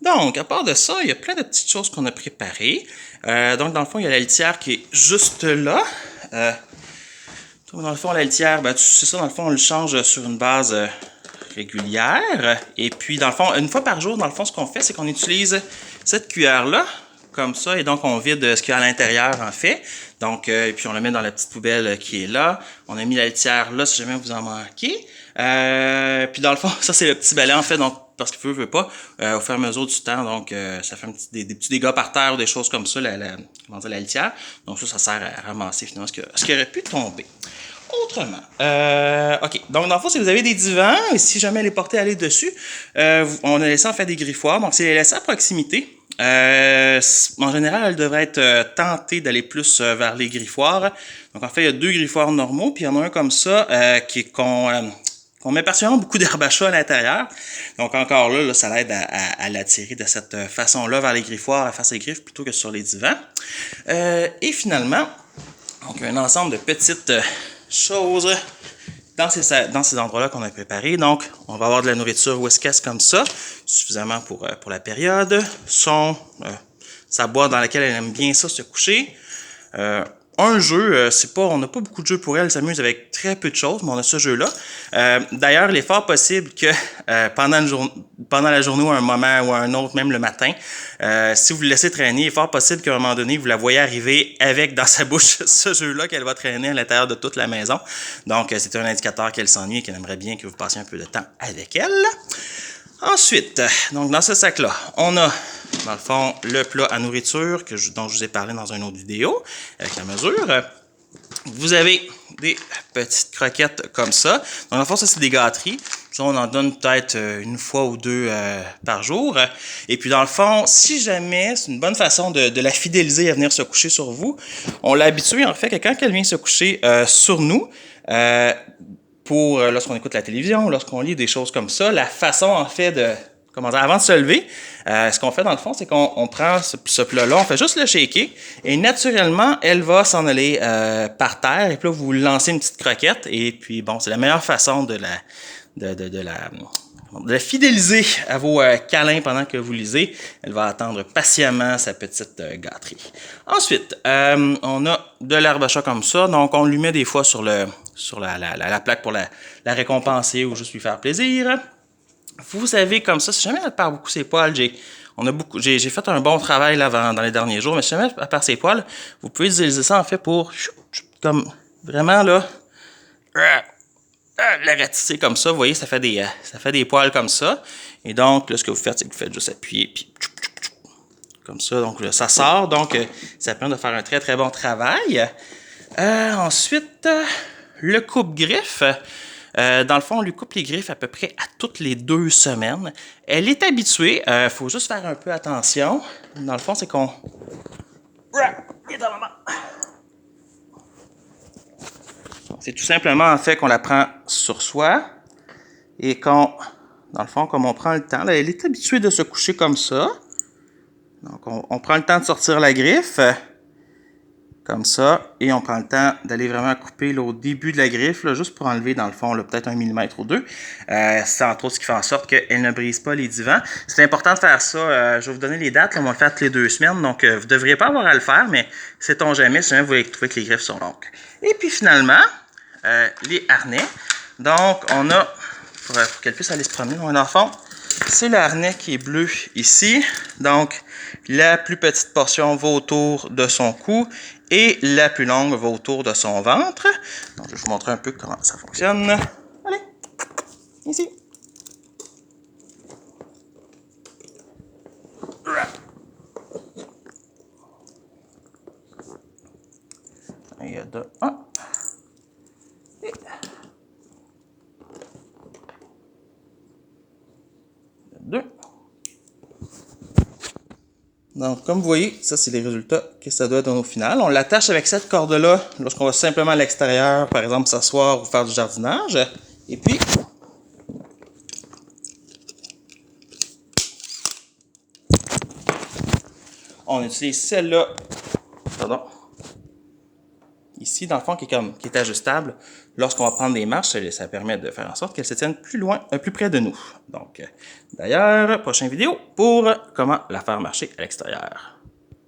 Donc, à part de ça, il y a plein de petites choses qu'on a préparées. Donc, dans le fond, il y a la litière qui est juste là. Dans le fond, la litière, ben, c'est ça, dans le fond, on le change sur une base régulière. Et puis, dans le fond, une fois par jour, dans le fond, ce qu'on fait, c'est qu'on utilise cette cuillère-là, comme ça, et donc on vide ce qu'il y a à l'intérieur, en fait. Donc, et puis on le met dans la petite poubelle qui est là. On a mis la litière là, si jamais vous en manquez. Puis dans le fond, ça c'est le petit balai, en fait, donc parce qu'il veut pas, au fur et à mesure du temps, donc ça fait des petits dégâts par terre ou des choses comme ça, la litière. Donc ça sert à ramasser finalement ce qui aurait pu tomber. Autrement, ok, donc dans le fond, si vous avez des divans, et si jamais les portées allaient dessus, on a laissé en fait des griffoirs, donc c'est les laisser à proximité. En général, elle devrait être tentée d'aller plus vers les griffoirs. Donc en fait, il y a 2 griffoirs normaux, puis il y en a un comme ça qu'on met particulièrement beaucoup d'herbe à chat à l'intérieur. Donc encore là, ça l'aide à l'attirer de cette façon-là vers les griffoirs, à faire ses griffes plutôt que sur les divans. Et finalement, donc un ensemble de petites choses dans ces endroits-là qu'on a préparés. Donc, on va avoir de la nourriture Whiskas comme ça, suffisamment pour la période. Sa boîte dans laquelle elle aime bien ça se coucher. Un jeu, on n'a pas beaucoup de jeux pour elle s'amuse avec très peu de choses, mais on a ce jeu-là. D'ailleurs, il est fort possible que pendant la journée ou un moment ou un autre, même le matin, si vous le laissez traîner, il est fort possible qu'à un moment donné, vous la voyez arriver avec dans sa bouche ce jeu-là qu'elle va traîner à l'intérieur de toute la maison. Donc, c'est un indicateur qu'elle s'ennuie et qu'elle aimerait bien que vous passiez un peu de temps avec elle. Ensuite, donc dans ce sac-là, on a, dans le fond, le plat à nourriture dont je vous ai parlé dans une autre vidéo, avec la mesure. Vous avez des petites croquettes comme ça. Donc, dans le fond, ça, c'est des gâteries. Ça, on en donne peut-être une fois ou deux par jour. Et puis, dans le fond, si jamais, c'est une bonne façon de la fidéliser à venir se coucher sur vous, on l'a habituée, en fait, que quand elle vient se coucher sur nous, pour lorsqu'on écoute la télévision, lorsqu'on lit des choses comme ça, la façon en fait avant de se lever, ce qu'on fait dans le fond, c'est qu'on prend ce plat-là, on fait juste le shaker et naturellement, elle va s'en aller par terre et puis là, vous lancez une petite croquette et puis bon, c'est la meilleure façon de la fidéliser à vos câlins pendant que vous lisez. Elle va attendre patiemment sa petite gâterie. Ensuite, on a de l'herbe à chat comme ça, donc on lui met des fois sur la plaque pour la récompenser ou juste lui faire plaisir. Vous avez comme ça, si jamais elle perd beaucoup ses poils, j'ai fait un bon travail là, dans les derniers jours, mais si jamais elle perd ses poils, vous pouvez utiliser ça en fait pour comme vraiment là la ratisser comme ça, vous voyez, ça fait des poils comme ça. Et donc, là, ce que vous faites, c'est que vous faites juste appuyer, puis comme ça, donc là, ça sort. Donc, ça permet de faire un très, très bon travail. Ensuite, le coupe-griffe. Dans le fond, on lui coupe les griffes à peu près à toutes les 2 semaines. Elle est habituée. Il faut juste faire un peu attention. Dans le fond, c'est qu'on... C'est tout simplement en fait qu'on la prend sur soi et dans le fond, comme on prend le temps, là, elle est habituée de se coucher comme ça. Donc, on prend le temps de sortir la griffe, comme ça, et on prend le temps d'aller vraiment couper là, au début de la griffe, là, juste pour enlever, dans le fond, peut-être 1 mm ou 2. C'est entre autres ce qui fait en sorte qu'elle ne brise pas les divans. C'est important de faire ça. Je vais vous donner les dates, là, on va le faire toutes les 2 semaines, donc vous ne devriez pas avoir à le faire, mais sait-on jamais, si jamais vous trouvez que les griffes sont longues. Et puis finalement, les harnais. Donc, on a, pour qu'elle puisse aller se promener, dans le fond, c'est le harnais qui est bleu ici. Donc, la plus petite portion va autour de son cou et la plus longue va autour de son ventre. Donc, je vais vous montrer un peu comment ça fonctionne. Allez, ici. Il y a 2, 1. Et 2. Donc, comme vous voyez, ça, c'est les résultats que ça doit donner au final. On l'attache avec cette corde-là lorsqu'on va simplement à l'extérieur, par exemple, s'asseoir ou faire du jardinage. Et puis, on utilise celle-là, ici, dans le fond, qui est ajustable. Lorsqu'on va prendre des marches, ça permet de faire en sorte qu'elles se tiennent plus loin, plus près de nous. Donc, d'ailleurs, prochaine vidéo pour comment la faire marcher à l'extérieur.